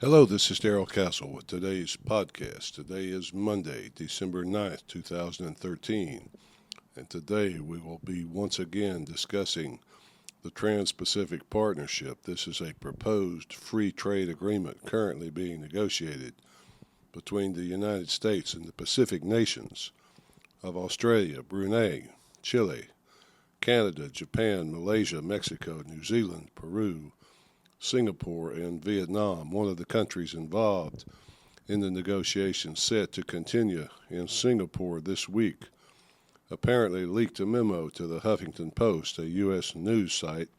Hello, this is Darrell Castle with today's podcast. Today is Monday, December 9th, 2013, and today we will be once again discussing the Trans-Pacific Partnership. This is a proposed free trade agreement currently being negotiated between the United States and the Pacific nations of Australia, Brunei, Chile, Canada, Japan, Malaysia, Mexico, New Zealand, Peru, Singapore, and Vietnam. One of the countries involved in the negotiations set to continue in Singapore this week apparently leaked a memo to the Huffington Post, a U.S. news site,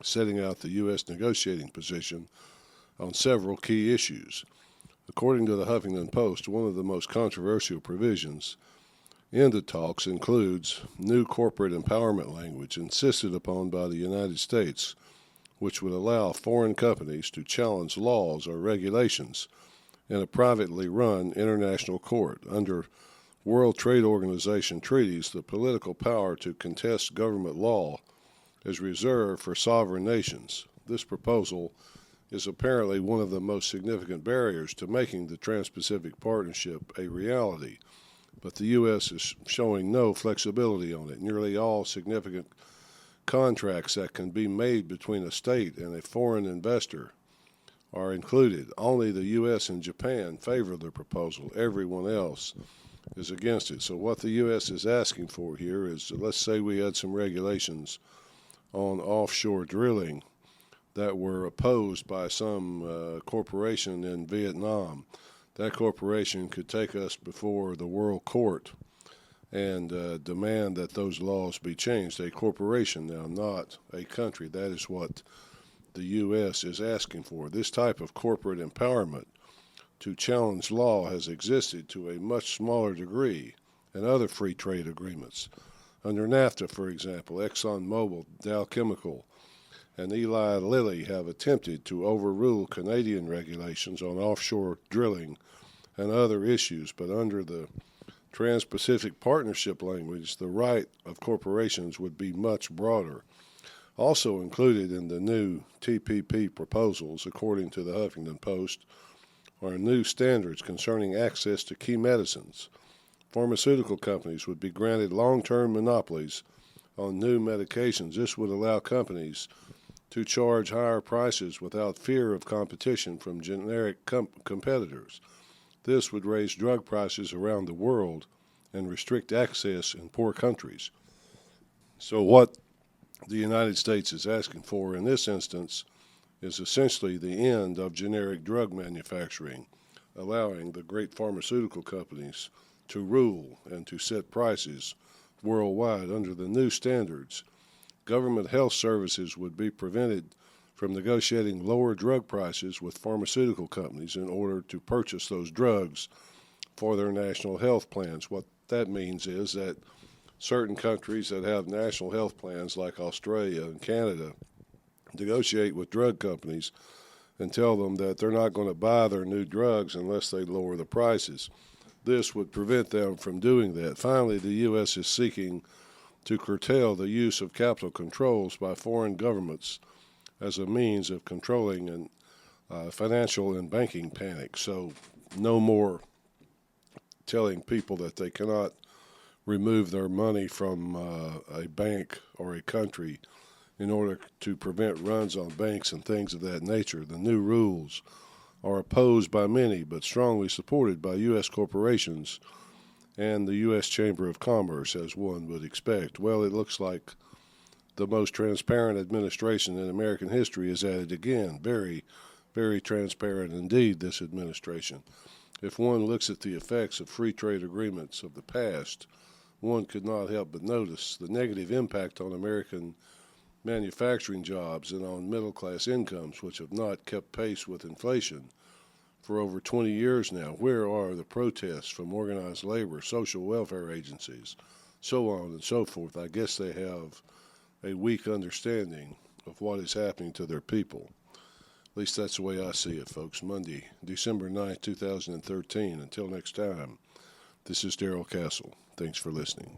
setting out the U.S. negotiating position on several key issues. According to the Huffington Post, one of the most controversial provisions in the talks includes new corporate empowerment language insisted upon by the United States, which would allow foreign companies to challenge laws or regulations in a privately run international court. Under World Trade Organization treaties, the political power to contest government law is reserved for sovereign nations. This proposal is apparently one of the most significant barriers to making the Trans-Pacific Partnership a reality, but the U.S. is showing no flexibility on it. Nearly all significant contracts that can be made between a state and a foreign investor are included. Only the U.S. and Japan favor the proposal. Everyone else is against it. So what the U.S. is asking for here is, let's say we had some regulations on offshore drilling that were opposed by some corporation in Vietnam. That corporation could take us before the World Court and demand that those laws be changed. A corporation now, not a country. That is what the U.S. is asking for. This type of corporate empowerment to challenge law has existed to a much smaller degree in other free trade agreements. Under NAFTA, for example, ExxonMobil, Dow Chemical, and Eli Lilly have attempted to overrule Canadian regulations on offshore drilling and other issues, but under the Trans-Pacific Partnership language, the right of corporations would be much broader. Also included in the new TPP proposals, according to the Huffington Post, are new standards concerning access to key medicines. Pharmaceutical companies would be granted long-term monopolies on new medications. This would allow companies to charge higher prices without fear of competition from generic competitors. This would raise drug prices around the world and restrict access in poor countries. So what the United States is asking for in this instance is essentially the end of generic drug manufacturing, allowing the great pharmaceutical companies to rule and to set prices worldwide. Under the new standards, government health services would be prevented from negotiating lower drug prices with pharmaceutical companies in order to purchase those drugs for their national health plans. What that means is that certain countries that have national health plans, like Australia and Canada, negotiate with drug companies and tell them that they're not going to buy their new drugs unless they lower the prices. This would prevent them from doing that. Finally, the U.S. is seeking to curtail the use of capital controls by foreign governments as a means of controlling financial and banking panic. So no more telling people that they cannot remove their money from a bank or a country in order to prevent runs on banks and things of that nature. The new rules are opposed by many but strongly supported by U.S. corporations and the U.S. Chamber of Commerce, as one would expect. Well, it looks like the most transparent administration in American history is at it again. Very, very transparent indeed, this administration. If one looks at the effects of free trade agreements of the past, one could not help but notice the negative impact on American manufacturing jobs and on middle-class incomes, which have not kept pace with inflation for over 20 years now. Where are the protests from organized labor, social welfare agencies, so on and so forth? I guess they have a weak understanding of what is happening to their people. At least that's the way I see it, folks. Monday, December 9th, 2013. Until next time, this is Darrell Castle. Thanks for listening.